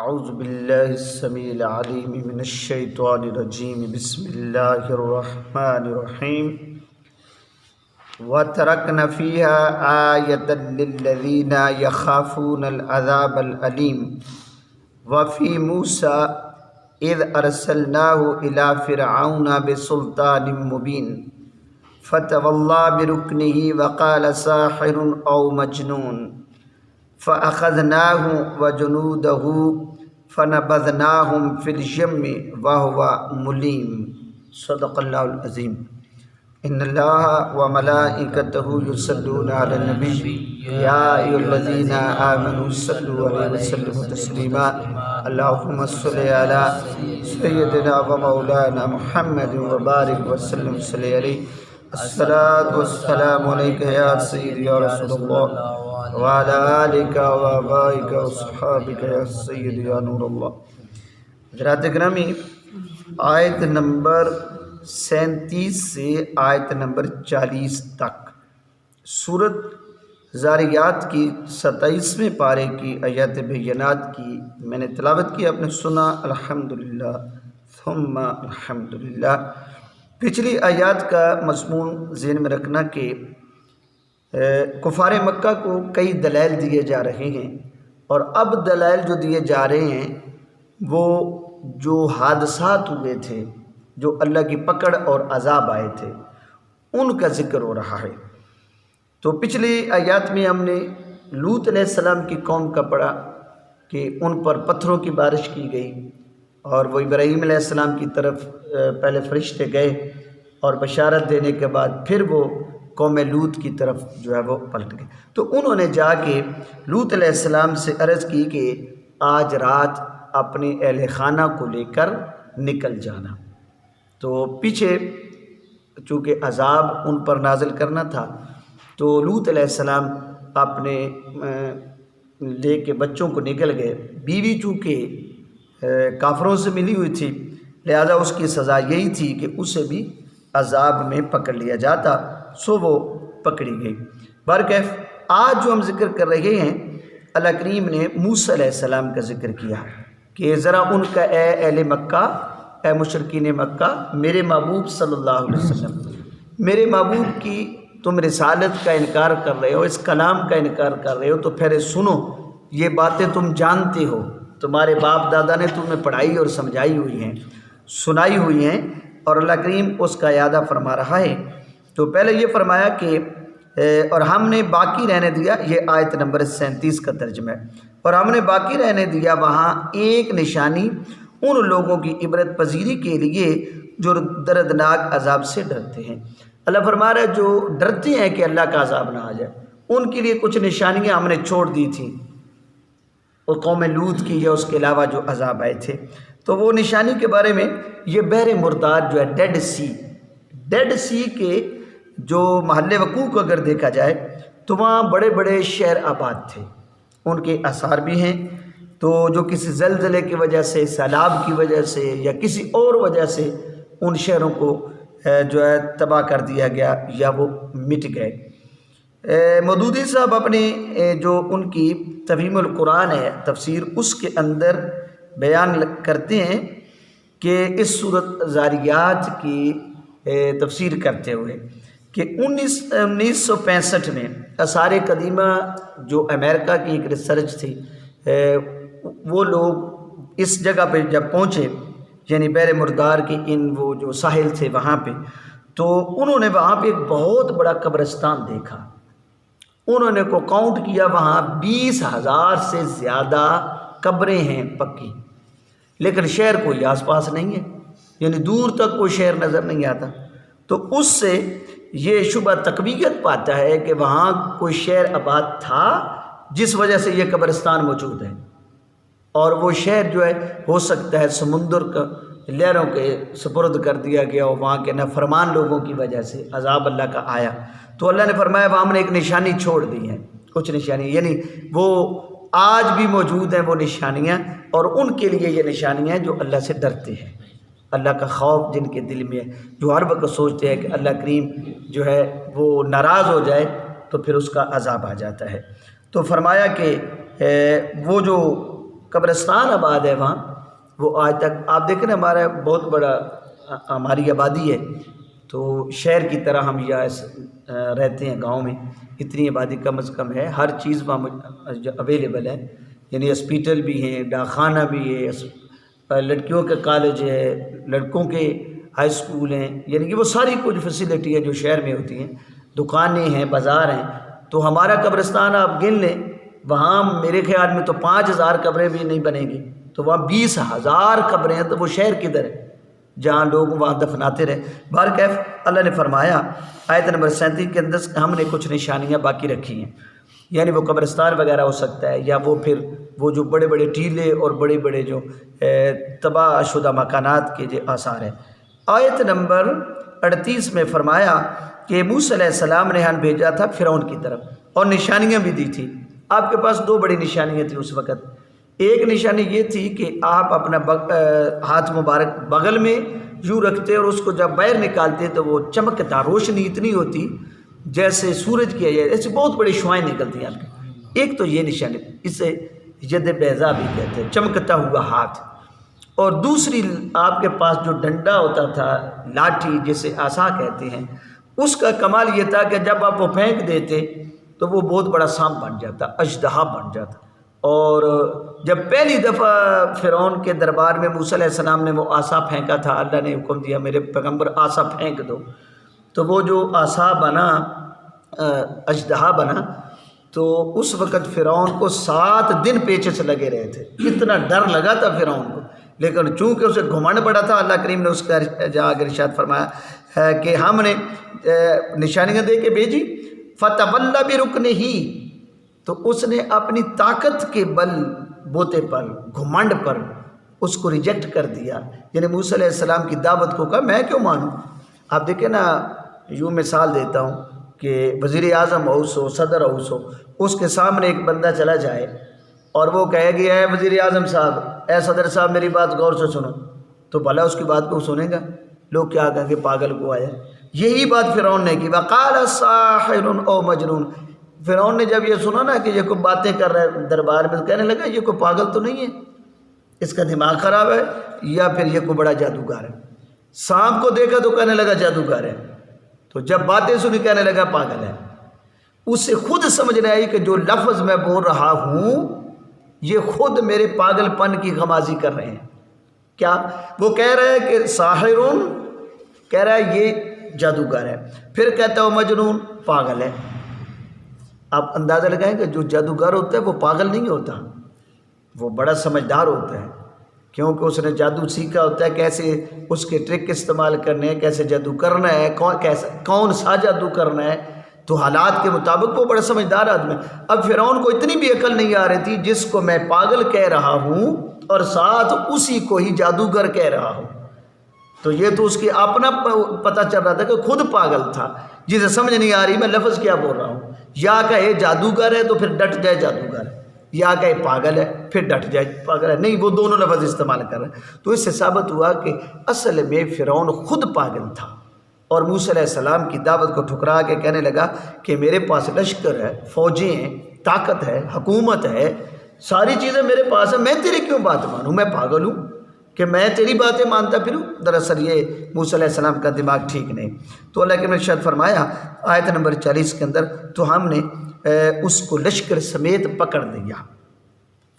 اعوذ باللہ السمیع العلیم من الشیطان الرجیم بسم اللہ الرحمن الرحیم وَتَرَكْنَا فِيهَا آيَةً لِلَّذِينَ يَخَافُونَ الْعَذَابَ الْأَلِيمَ وَفِي مُوسَى إِذْ أَرْسَلْنَاهُ إِلَى فِرْعَوْنَ بِسُلْطَانٍ مُبِينٍ فَتَوَلَّى بِرُكْنِهِ وَقَالَ سَاحِرٌ أَوْ مَجْنُونٌ فَأَخَذْنَاهُ وَجُنُودَهُ فَنَبَذْنَاهُمْ فِي الْيَمِّ وَهُوَ مُلِيمٌ صدق اللہ العظیم۔ ان اللہ وملائکتہ یصلون علی النبی یا ایھا الذین آمنوا صلوا علیہ وسلموا تسلیما اللہم صل علی سیدنا و مولانا محمد وبارک وسلم صلی علیہ الصلاۃ والسلام علیک یا سیدی یا رسول اللہ وعلی آلک و آبائک و صحابک یا سیدی یا نور اللہ۔ حضرات گرامی، آیت نمبر 37 سے آیت نمبر 40 تک سورۃ ذاریات کی 27ویں پارے کی آیات بینات کی میں نے تلاوت کی، آپ نے سنا، الحمدللہ ثم الحمدللہ۔ پچھلی آیات کا مضمون ذہن میں رکھنا کہ کفار مکہ کو کئی دلائل دیے جا رہے ہیں، اور اب دلائل جو دیے جا رہے ہیں وہ جو حادثات ہوئے تھے، جو اللہ کی پکڑ اور عذاب آئے تھے، ان کا ذکر ہو رہا ہے۔ تو پچھلی آیات میں ہم نے لوط علیہ السلام کی قوم کا پڑھا کہ ان پر پتھروں کی بارش کی گئی، اور وہ ابراہیم علیہ السلام کی طرف پہلے فرشتے گئے اور بشارت دینے کے بعد پھر وہ قوم لوط کی طرف جو ہے وہ پلٹ گئے۔ تو انہوں نے جا کے لوط علیہ السلام سے عرض کی کہ آج رات اپنے اہل خانہ کو لے کر نکل جانا۔ تو پیچھے چونکہ عذاب ان پر نازل کرنا تھا، تو لوط علیہ السلام اپنے لے کے بچوں کو نکل گئے۔ بیوی چونکہ کافروں سے ملی ہوئی تھی، لہذا اس کی سزا یہی تھی کہ اسے بھی عذاب میں پکڑ لیا جاتا، سو وہ پکڑی گئی۔ برکیف آج جو ہم ذکر کر رہے ہیں، اللہ کریم نے موسیٰ علیہ السلام کا ذکر کیا کہ ذرا ان کا اے اہل مکہ، اے مشرکین مکہ، میرے محبوب صلی اللہ علیہ وسلم، میرے محبوب کی تم رسالت کا انکار کر رہے ہو، اس کلام کا انکار کر رہے ہو، تو پھر سنو، یہ باتیں تم جانتے ہو، تمہارے باپ دادا نے تمہیں پڑھائی اور سمجھائی ہوئی ہیں، سنائی ہوئی ہیں، اور اللہ کریم اس کا اعادہ فرما رہا ہے۔ تو پہلے یہ فرمایا کہ اور ہم نے باقی رہنے دیا، یہ آیت نمبر 37 کا ترجمہ ہے، اور ہم نے باقی رہنے دیا وہاں ایک نشانی ان لوگوں کی عبرت پذیری کے لیے جو دردناک عذاب سے ڈرتے ہیں۔ اللہ فرما رہا ہے جو ڈرتے ہیں کہ اللہ کا عذاب نہ آ جائے، ان کے لیے کچھ نشانیاں ہم نے چھوڑ دی تھیں، اور قوم لوط کی یا اس کے علاوہ جو عذاب آئے تھے۔ تو وہ نشانی کے بارے میں یہ بحر مردار جو ہے ڈیڈ سی کے جو محل وقوع کو اگر دیکھا جائے تو وہاں بڑے بڑے شہر آباد تھے، ان کے آثار بھی ہیں۔ تو جو کسی زلزلے کی وجہ سے، سیلاب کی وجہ سے یا کسی اور وجہ سے ان شہروں کو جو ہے تباہ کر دیا گیا یا وہ مٹ گئے۔ مودودی صاحب اپنے جو ان کی تفہیم القرآن ہے تفسیر، اس کے اندر بیان کرتے ہیں کہ اس سورۃ ذاریات کی تفسیر کرتے ہوئے کہ 1965 میں آثار قدیمہ جو امریکہ کی ایک ریسرچ تھی، وہ لوگ اس جگہ پہ جب پہنچے، یعنی بحر مردار کے وہ جو ساحل تھے وہاں پہ، تو انہوں نے وہاں پہ ایک بہت بڑا قبرستان دیکھا۔ انہوں نے کو کاؤنٹ کیا، وہاں 20,000 سے زیادہ قبریں ہیں پکی، لیکن شہر کوئی آس پاس نہیں ہے، یعنی دور تک کوئی شہر نظر نہیں آتا۔ تو اس سے یہ شبہ تقویت پاتا ہے کہ وہاں کوئی شہر آباد تھا جس وجہ سے یہ قبرستان موجود ہے، اور وہ شہر جو ہے ہو سکتا ہے سمندر کا لہروں کے سپرد کر دیا گیا، اور وہاں کے نافرمان لوگوں کی وجہ سے عذاب اللہ کا آیا۔ تو اللہ نے فرمایا وہاں ہم نے ایک نشانی چھوڑ دی ہے، کچھ نشانی، یعنی وہ آج بھی موجود ہیں وہ نشانیاں، اور ان کے لیے یہ نشانیاں جو اللہ سے ڈرتے ہیں، اللہ کا خوف جن کے دل میں ہے، جو ہر وقت سوچتے ہیں کہ اللہ کریم جو ہے وہ ناراض ہو جائے تو پھر اس کا عذاب آ جاتا ہے۔ تو فرمایا کہ وہ جو قبرستان آباد ہے وہاں، وہ آج تک آپ دیکھیں نا ہمارا بہت بڑا ہماری آبادی ہے، تو شہر کی طرح ہم یہاں رہتے ہیں گاؤں میں، اتنی آبادی کم از کم ہے، ہر چیز وہاں اویلیبل ہے، یعنی ہاسپیٹل بھی ہیں، ڈاکخانہ بھی ہے، لڑکیوں کا کالج ہے، لڑکوں کے ہائی اسکول ہیں، یعنی کہ وہ ساری کچھ فیسلٹی ہے جو شہر میں ہوتی ہیں، دکانیں ہیں، بازار ہیں۔ تو ہمارا قبرستان آپ گن لیں، وہاں میرے خیال میں تو 5000 قبریں بھی نہیں بنیں گی، تو وہاں 20,000 قبریں ہیں، تو وہ شہر کدھر ہے جہاں لوگ وہاں دفناتے رہے۔ بہرکیف اللہ نے فرمایا آیت نمبر 37 کے اندر ہم نے کچھ نشانیاں باقی رکھی ہیں، یعنی وہ قبرستان وغیرہ ہو سکتا ہے، یا وہ پھر وہ جو بڑے بڑے ٹیلے اور بڑے بڑے جو تباہ شدہ مکانات کے جو آثار ہیں۔ آیت نمبر 38 میں فرمایا کہ موسیٰ علیہ السلام نے ہم بھیجا تھا فرعون کی طرف، اور نشانیاں بھی دی تھی۔ آپ کے پاس 2 بڑی نشانیاں تھیں اس وقت۔ ایک نشانی یہ تھی کہ آپ اپنا ہاتھ مبارک بغل میں یوں رکھتے، اور اس کو جب باہر نکالتے تو وہ چمکتا، روشنی اتنی ہوتی جیسے سورج کی ہے، ایسی بہت بڑی شعائیں نکلتی ہیں آپ کی۔ ایک تو یہ نشانی، اسے ید بیضا بھی کہتے ہیں، چمکتا ہوا ہاتھ۔ اور دوسری آپ کے پاس جو ڈنڈا ہوتا تھا، لاٹھی جسے عصا کہتے ہیں، اس کا کمال یہ تھا کہ جب آپ وہ پھینک دیتے تو وہ بہت بڑا سانپ بن جاتا، اژدہا بن جاتا۔ اور جب پہلی دفعہ فرعون کے دربار میں موسیٰ علیہ السلام نے وہ عصا پھینکا تھا، اللہ نے حکم دیا میرے پیغمبر عصا پھینک دو، تو وہ جو عصا بنا، اژدہا بنا، تو اس وقت فرعون کو 7 دن پیچھے سے لگے رہے تھے، اتنا ڈر لگا تھا فرعون کو، لیکن چونکہ اسے گھمنڈ بڑا تھا، اللہ کریم نے اس کا جا کر ارشاد فرمایا ہے کہ ہم نے نشانیاں دے کے بھیجی، فَتَوَلَّ بِرُكْنِهِ، تو اس نے اپنی طاقت کے بل بوتے پر، گھمنڈ پر اس کو ریجیکٹ کر دیا، یعنی موسیٰ علیہ السلام کی دعوت کو کہا میں کیوں مانوں۔ آپ دیکھیں نا، یوں مثال دیتا ہوں کہ وزیر اعظم ہاؤس ہو، صدر ہاؤس ہو، اس کے سامنے ایک بندہ چلا جائے اور وہ کہے گی اے وزیر اعظم صاحب، اے صدر صاحب میری بات غور سے سنو، تو بھلا اس کی بات کو سنے گا؟ لوگ کیا کہیں گے، پاگل کو آیا۔ یہی بات فرعون نے کی، وَقَالَ سَاحِرٌ أَوْ مَجْنُونٌ، فرعون نے جب یہ سنا نا کہ یہ کوئی باتیں کر رہا ہے دربار میں، کہنے لگا یہ کوئی پاگل تو نہیں ہے، اس کا دماغ خراب ہے، یا پھر یہ کوئی بڑا جادوگر ہے۔ سانپ کو دیکھا تو کہنے لگا جادوگر ہے، تو جب باتیں سنی کہنے لگا پاگل ہے۔ اسے خود سمجھ نہیں آئی کہ جو لفظ میں بول رہا ہوں یہ خود میرے پاگل پن کی غمازی کر رہے ہیں۔ کیا وہ کہہ رہے ہیں کہ ساحرون، کہہ رہا ہے یہ جادوگر ہے، پھر کہتا ہے مجنون، پاگل ہے۔ آپ اندازہ لگائیں کہ جو جادوگر ہوتا ہے وہ پاگل نہیں ہوتا، وہ بڑا سمجھدار ہوتا ہے، کیونکہ اس نے جادو سیکھا ہوتا ہے، کیسے اس کے ٹرک استعمال کرنے ہیں، کیسے جادو کرنا ہے، کون سا جادو کرنا ہے، تو حالات کے مطابق وہ بڑا سمجھدار آدمی۔ اب فرعون کو اتنی بھی عقل نہیں آ رہی تھی، جس کو میں پاگل کہہ رہا ہوں اور ساتھ اسی کو ہی جادوگر کہہ رہا ہوں، تو یہ تو اس کی اپنا پتہ چل رہا تھا کہ خود پاگل تھا، جسے سمجھ نہیں آ رہی میں لفظ کیا بول رہا ہوں، یا کہے جادوگر ہے تو پھر ڈٹ جائے جادوگر، یا کہے پاگل ہے پھر ڈٹ جائے پاگل ہے، نہیں وہ دونوں لفظ استعمال کر رہے ہیں۔ تو اس سے ثابت ہوا کہ اصل میں فرعون خود پاگل تھا، اور موسیٰ علیہ السلام کی دعوت کو ٹھکرا کے کہنے لگا کہ میرے پاس لشکر ہے، فوجیں ہیں، طاقت ہے، حکومت ہے، ساری چیزیں میرے پاس ہیں، میں تیری کیوں بات مانوں، میں پاگل ہوں کہ میں تیری باتیں مانتا پھروں؟ دراصل یہ موسیٰ علیہ السلام کا دماغ ٹھیک نہیں۔ تو اللہ کے ارشاد فرمایا آیت نمبر 40 کے اندر، تو ہم نے اس کو لشکر سمیت پکڑ دیا،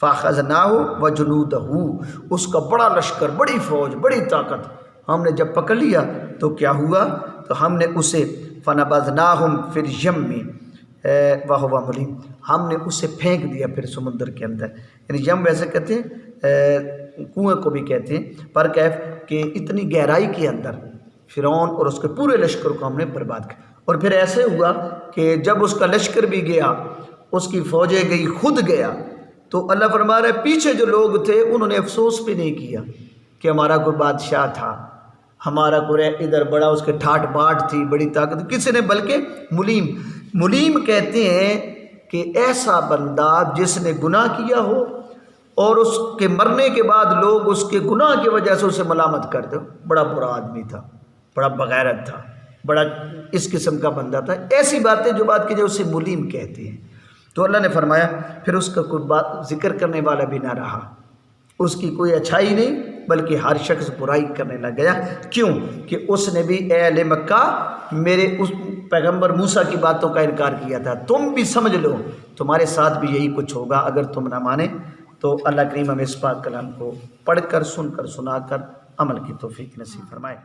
فَأَخَذْنَاهُ وَجُنُودَهُ، اس کا بڑا لشکر، بڑی فوج، بڑی طاقت ہم نے جب پکڑ لیا تو کیا ہوا، تو ہم نے اسے فَنَبَذْنَاهُمْ فِي الْيَمِّ وَهُوَ مُلِيمٌ، ہم نے اسے پھینک دیا پھر سمندر کے اندر، یعنی یم ویسے کہتے ہیں، کنویں کو بھی کہتے ہیں، پر کیف کہ اتنی گہرائی کے اندر فرعون اور اس کے پورے لشکر کو ہم نے برباد کیا۔ اور پھر ایسے ہوا کہ جب اس کا لشکر بھی گیا، اس کی فوجیں گئی، خود گیا، تو اللہ فرما رہا ہے پیچھے جو لوگ تھے انہوں نے افسوس بھی نہیں کیا کہ ہمارا کوئی بادشاہ تھا، ہمارا کوئی ادھر بڑا اس کے ٹھاٹ باٹ تھی، بڑی طاقت، کسی نے، بلکہ ملیم کہتے ہیں کہ ایسا بندہ جس نے گناہ کیا ہو اور اس کے مرنے کے بعد لوگ اس کے گناہ کی وجہ سے اسے ملامت کرتے ہو، بڑا برا آدمی تھا، بڑا بغیرت تھا، بڑا اس قسم کا بندہ تھا، ایسی باتیں جو بات کی جائے اسے ملیم کہتے ہیں۔ تو اللہ نے فرمایا پھر اس کا کوئی بات ذکر کرنے والا بھی نہ رہا، اس کی کوئی اچھائی نہیں بلکہ ہر شخص برائی کرنے لگ گیا. کیوں کہ اس نے بھی اے اہل مکہ میرے اس پیغمبر موسیٰ کی باتوں کا انکار کیا تھا. تم بھی سمجھ لو تمہارے ساتھ بھی یہی کچھ ہوگا اگر تم نہ مانے. تو اللہ کریم ہمیں اس پاک کلام کو پڑھ کر سن کر سنا کر عمل کی توفیق نصیب فرمائے.